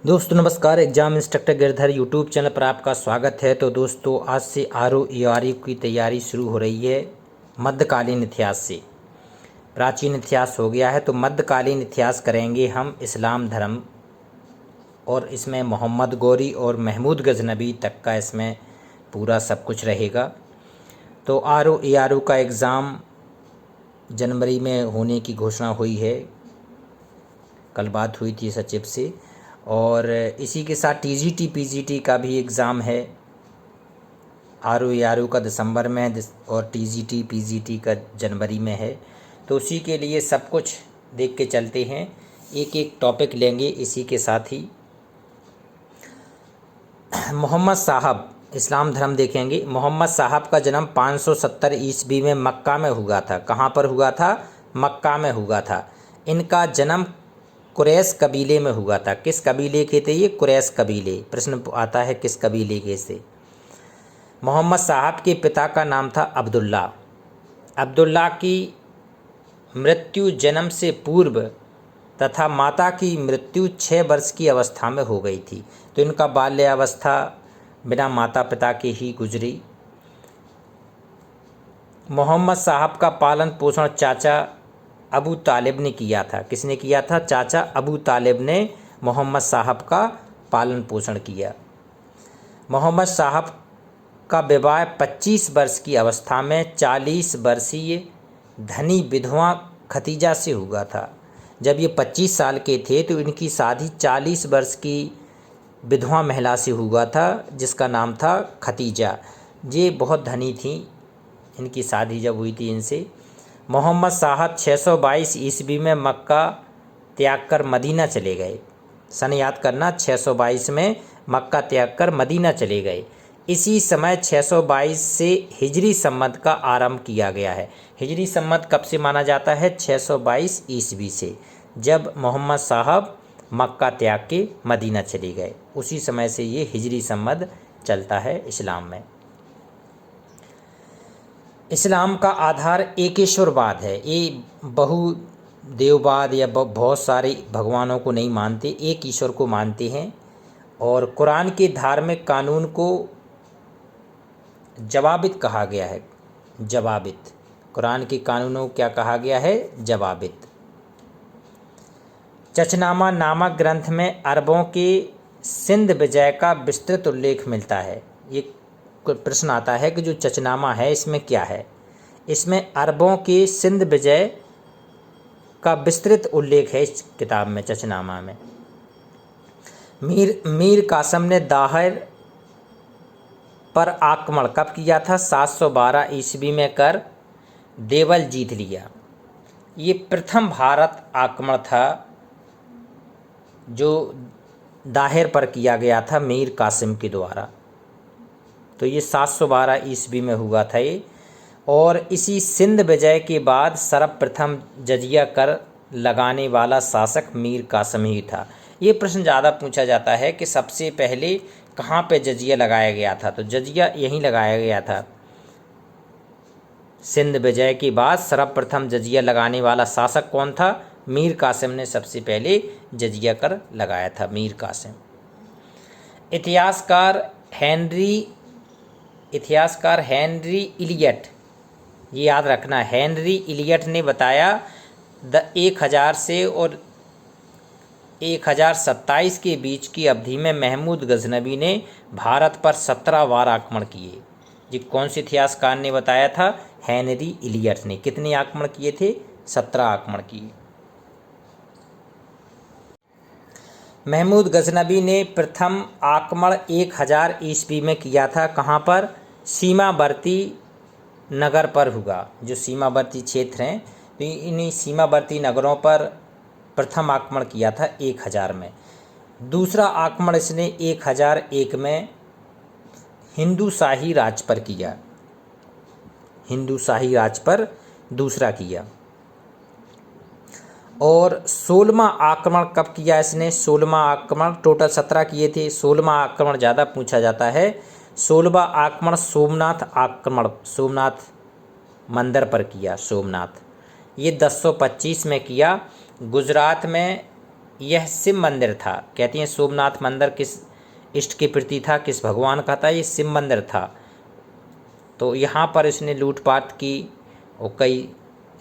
दोस्तों नमस्कार। Exam instructor Girdhar YouTube channel पर आपका स्वागत है। तो दोस्तों आज से ROERE की तैयारी शुरू हो रही है मध्यकालीन इतिहास से। प्राचीन इतिहास हो गया है तो मध्यकालीन इतिहास करेंगे हम इस्लाम धर्म, और इसमें मोहम्मद गौरी और महमूद गजनबी तक का इसमें पूरा सब कुछ रहेगा। तो ROERE का एग्ज़ाम जनवरी में होने की घोषणा हुई है, कल बात हुई थी सचिव से। और इसी के साथ TGT PGT का भी एग्ज़ाम है। ROERE का दिसंबर में है और TGT PGT का जनवरी में है। तो उसी के लिए सब कुछ देख के चलते हैं, एक एक टॉपिक लेंगे इसी के साथ ही। मोहम्मद साहब, इस्लाम धर्म देखेंगे। मोहम्मद साहब का जन्म 570 ईस्वी में मक्का में हुआ था। कहाँ पर हुआ था? मक्का में हुआ था। इनका जन्म कुरैश कबीले में हुआ था। किस कबीले के थे ये? कुरैश कबीले। प्रश्न आता है किस कबीले के से। मोहम्मद साहब के पिता का नाम था अब्दुल्ला। अब्दुल्ला की मृत्यु जन्म से पूर्व तथा माता की मृत्यु 6 वर्ष की अवस्था में हो गई थी। तो इनका बाल्यावस्था बिना माता पिता के ही गुजरी। मोहम्मद साहब का पालन पोषण चाचा अबू तालिब ने किया था। किसने किया था? चाचा अबू तालिब ने मोहम्मद साहब का पालन पोषण किया। मोहम्मद साहब का विवाह 25 वर्ष की अवस्था में 40 वर्षीय धनी विधवा खतीजा से हुआ था। जब ये 25 साल के थे तो इनकी शादी 40 वर्ष की विधवा महिला से हुआ था जिसका नाम था खतीजा। ये बहुत धनी थी, इनकी शादी जब हुई थी इनसे। मोहम्मद साहब 622 ईस्वी में मक्का त्याग कर मदीना चले गए। सन याद करना, 622 में मक्का त्याग कर मदीना चले गए। इसी समय 622 से हिजरी संवत का आरंभ किया गया है। हिजरी संवत कब से माना जाता है? 622 ईस्वी से, जब मोहम्मद साहब मक्का त्याग के मदीना चले गए, उसी समय से ये हिजरी संवत चलता है इस्लाम में। इस्लाम का आधार एकेश्वरवाद है। ये बहुदेववाद या बहुत सारे भगवानों को नहीं मानते, एक ईश्वर को मानते हैं। और कुरान के धार्मिक कानून को जवाबित कहा गया है। जवाबित, कुरान के कानूनों को क्या कहा गया है? जवाबित। चचनामा नामक ग्रंथ में अरबों के सिंध विजय का विस्तृत उल्लेख मिलता है। ये प्रश्न आता है कि जो चचनामा है इसमें क्या है? इसमें अरबों के सिंध विजय का विस्तृत उल्लेख है इस किताब में, चचनामा में। मीर कासिम ने दाहिर पर आक्रमण कब किया था? 712 ईस्वी में कर देवल जीत लिया। ये प्रथम भारत आक्रमण था जो दाहिर पर किया गया था मीर कासिम के द्वारा। तो ये 712 ईस्वी में हुआ था ये। और इसी सिंध विजय के बाद सर्वप्रथम जजिया कर लगाने वाला शासक मीर कासिम ही था। ये प्रश्न ज़्यादा पूछा जाता है कि सबसे पहले कहाँ पे जजिया लगाया गया था? तो जजिया यहीं लगाया गया था। सिंध विजय के बाद सर्वप्रथम जजिया लगाने वाला शासक कौन था? मीर कासिम ने सबसे पहले जजिया कर लगाया था, मीर कासिम। इतिहासकार हेनरी इलियट, ये याद रखना, हेनरी इलियट ने बताया 1000 से और 1027 के बीच की अवधि में महमूद गजनबी ने भारत पर 17 बार आक्रमण किए। ये कौन से इतिहासकार ने बताया था? हेनरी इलियट ने। कितने आक्रमण किए थे? 17 आक्रमण किए। महमूद गजनबी ने प्रथम आक्रमण 1000 ईस्वी में किया था। कहाँ पर? सीमावर्ती नगर पर हुआ। जो सीमावर्ती क्षेत्र हैं तो इन्हीं सीमावर्ती नगरों पर प्रथम आक्रमण किया था 1000 में। दूसरा आक्रमण इसने 1001 में हिंदू शाही राज पर किया। हिंदू शाही राज पर दूसरा किया। और 16वां आक्रमण कब किया इसने? 16वां आक्रमण, टोटल 17 किए थे, 16वां आक्रमण ज़्यादा पूछा जाता है। 16वां आक्रमण सोमनाथ आक्रमण, सोमनाथ मंदिर पर किया। सोमनाथ ये 1025 में किया। गुजरात में यह शिव मंदिर था। कहती हैं सोमनाथ मंदिर किस इष्ट के प्रति था, किस भगवान का था? ये शिव मंदिर था। तो यहाँ पर इसने लूटपाट की और कई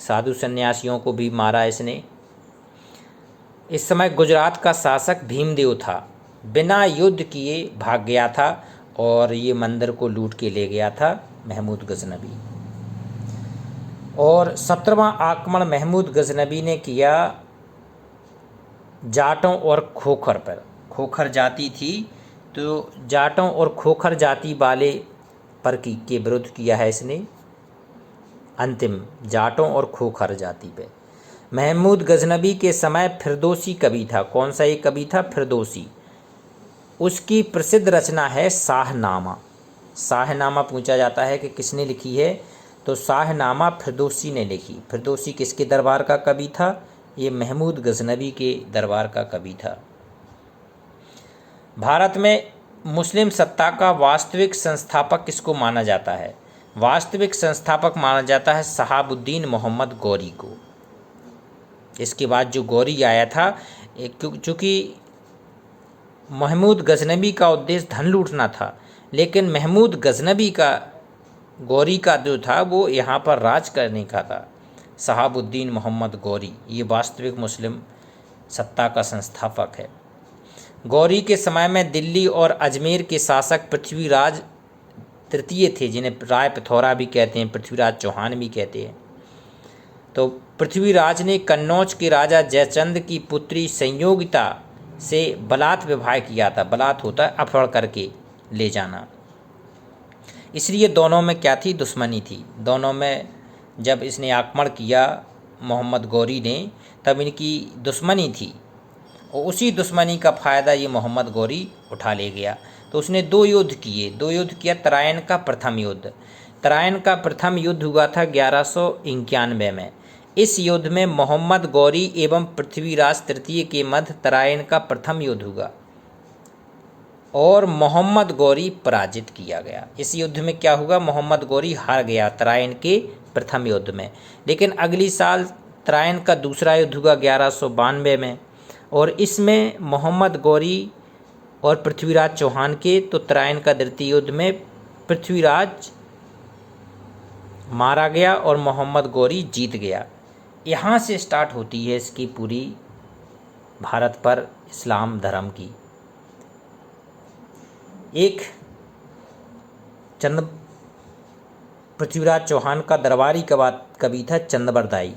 साधु सन्यासियों को भी मारा इसने। इस समय गुजरात का शासक भीमदेव था, बिना युद्ध किए भाग गया था और ये मंदिर को लूट के ले गया था महमूद गजनबी। और 17वां आक्रमण महमूद गजनबी ने किया जाटों और खोखर पर। खोखर जाति थी, तो जाटों और खोखर जाति वाले पर के विरुद्ध किया है इसने। अंतिम जाटों और खोखर जाति पे। महमूद गजनबी के समय फिरदौसी कवि था। कौन सा ये कवि था? फिरदौसी। उसकी प्रसिद्ध रचना है शाहनामा। शाहनामा पूछा जाता है कि किसने लिखी है, तो शाहनामा फिरदौसी ने लिखी। फिरदौसी किसके दरबार का कवि था? ये महमूद गजनबी के दरबार का कवि था। भारत में मुस्लिम सत्ता का वास्तविक संस्थापक किसको माना जाता है? वास्तविक संस्थापक माना जाता है शहाबुद्दीन मोहम्मद गौरी को। इसके बाद जो गौरी आया था, चूँकि महमूद गजनबी का उद्देश्य धन लूटना था, लेकिन महमूद गजनबी का गौरी का जो था वो यहाँ पर राज करने का था। शहाबुद्दीन मोहम्मद गौरी ये वास्तविक मुस्लिम सत्ता का संस्थापक है। गौरी के समय में दिल्ली और अजमेर के शासक पृथ्वीराज तृतीय थे, जिन्हें राय पिथौरा भी कहते हैं, पृथ्वीराज चौहान भी कहते हैं। तो पृथ्वीराज ने कन्नौज के राजा जयचंद की पुत्री संयोगिता से बलात् विवाह किया था। बलात् होता है अपहरण करके ले जाना। इसलिए दोनों में क्या थी? दुश्मनी थी। दोनों में जब इसने आक्रमण किया मोहम्मद गौरी ने, तब इनकी दुश्मनी थी और उसी दुश्मनी का फ़ायदा ये मोहम्मद गौरी उठा ले गया। तो उसने दो युद्ध किया। तराइन का प्रथम युद्ध। तराइन का प्रथम युद्ध हुआ था 1191 में। इस युद्ध में मोहम्मद गौरी एवं पृथ्वीराज तृतीय के मध्य तराइन का प्रथम युद्ध हुआ और मोहम्मद गौरी पराजित किया गया। इस युद्ध में क्या हुआ? मोहम्मद गौरी हार गया तराइन के प्रथम युद्ध में। लेकिन अगली साल तराइन का दूसरा युद्ध हुआ 1192 में, और इसमें मोहम्मद गौरी और पृथ्वीराज चौहान के, तो तराइन का द्वितीय युद्ध में पृथ्वीराज मारा गया और मोहम्मद गौरी जीत गया। यहाँ से स्टार्ट होती है इसकी पूरी भारत पर इस्लाम धर्म की। एक पृथ्वीराज चौहान का दरबारी कवि था चंद्रबरदाई।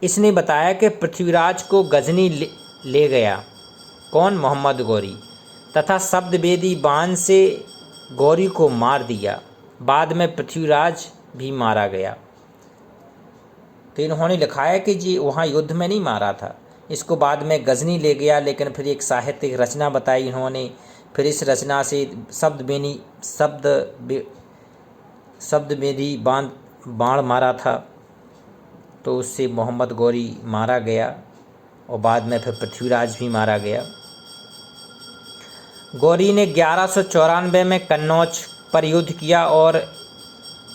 इसने बताया कि पृथ्वीराज को गजनी ले गया कौन? मोहम्मद गौरी, तथा शब्दवेदी बाण से गौरी को मार दिया। बाद में पृथ्वीराज भी मारा गया। तो इन्होंने लिखा है कि जी वहाँ युद्ध में नहीं मारा था, इसको बाद में गजनी ले गया। लेकिन फिर एक साहित्यिक रचना बताई इन्होंने, फिर इस रचना से शब्दवेदी बाण मारा था, तो उससे मोहम्मद गौरी मारा गया और बाद में फिर पृथ्वीराज भी मारा गया। गौरी ने 1194 में कन्नौज पर युद्ध किया और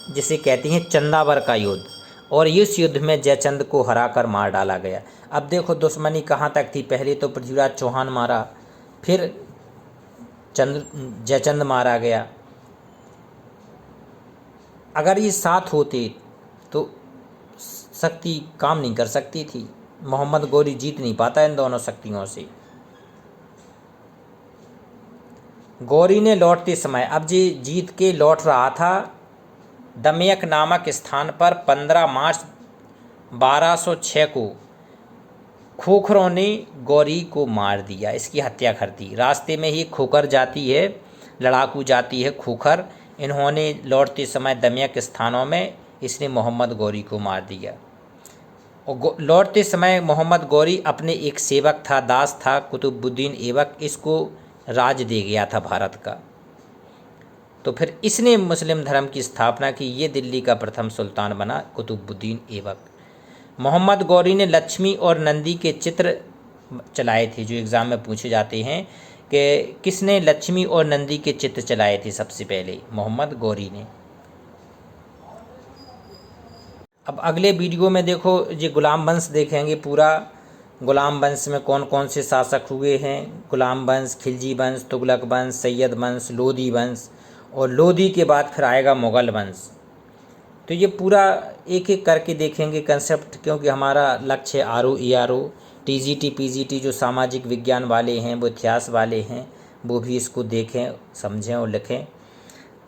जिसे कहते हैं चंदावर का युद्ध, और इस युद्ध में जयचंद को हराकर मार डाला गया। अब देखो दुश्मनी कहाँ तक थी। पहले तो पृथ्वीराज चौहान मारा, फिर जयचंद मारा गया। अगर ये साथ होते तो शक्ति काम नहीं कर सकती थी। मोहम्मद गौरी जीत नहीं पाता इन दोनों शक्तियों से। गौरी ने लौटते समय, अब जी जीत के लौट रहा था दमयक नामक स्थान पर 15 मार्च 1206 को खोखरों ने गौरी को मार दिया, इसकी हत्या कर दी। रास्ते में ही खोखर जाती है, लड़ाकू जाती है खोखर, इन्होंने लौटते समय दमयक स्थानों में इसने मोहम्मद गौरी को मार दिया। और लौटते समय मोहम्मद गौरी अपने एक सेवक था, दास था, कुतुबुद्दीन ऐबक, इसको राज दे गया था भारत का। तो फिर इसने मुस्लिम धर्म की स्थापना की। ये दिल्ली का प्रथम सुल्तान बना कुतुबुद्दीन ऐबक। मोहम्मद गौरी ने लक्ष्मी और नंदी के चित्र चलाए थे, जो एग्ज़ाम में पूछे जाते हैं कि किसने लक्ष्मी और नंदी के चित्र चलाए थे सबसे पहले? मोहम्मद गौरी ने। अब अगले वीडियो में देखो ये गुलाम वंश देखेंगे पूरा, गुलाम वंश में कौन कौन से शासक हुए हैं? गुलाम वंश, खिलजी वंश, तुगलक वंश, सैयद वंश, लोधी वंश, और लोधी के बाद फिर आएगा मुग़ल वंश। तो ये पूरा एक एक करके देखेंगे कंसेप्ट, क्योंकि हमारा लक्ष्य आरओ ईआरओ टीजीटी पीजीटी जो सामाजिक विज्ञान वाले हैं, वो इतिहास वाले हैं, वो भी इसको देखें, समझें और लिखें।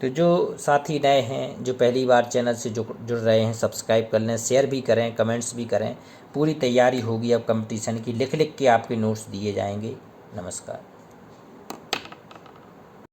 तो जो साथी नए हैं, जो पहली बार चैनल से जुड़ रहे हैं, सब्सक्राइब कर लें, शेयर भी करें, कमेंट्स भी करें। पूरी तैयारी होगी अब कंपटीशन की, लिख लिख के आपके नोट्स दिए जाएंगे। नमस्कार।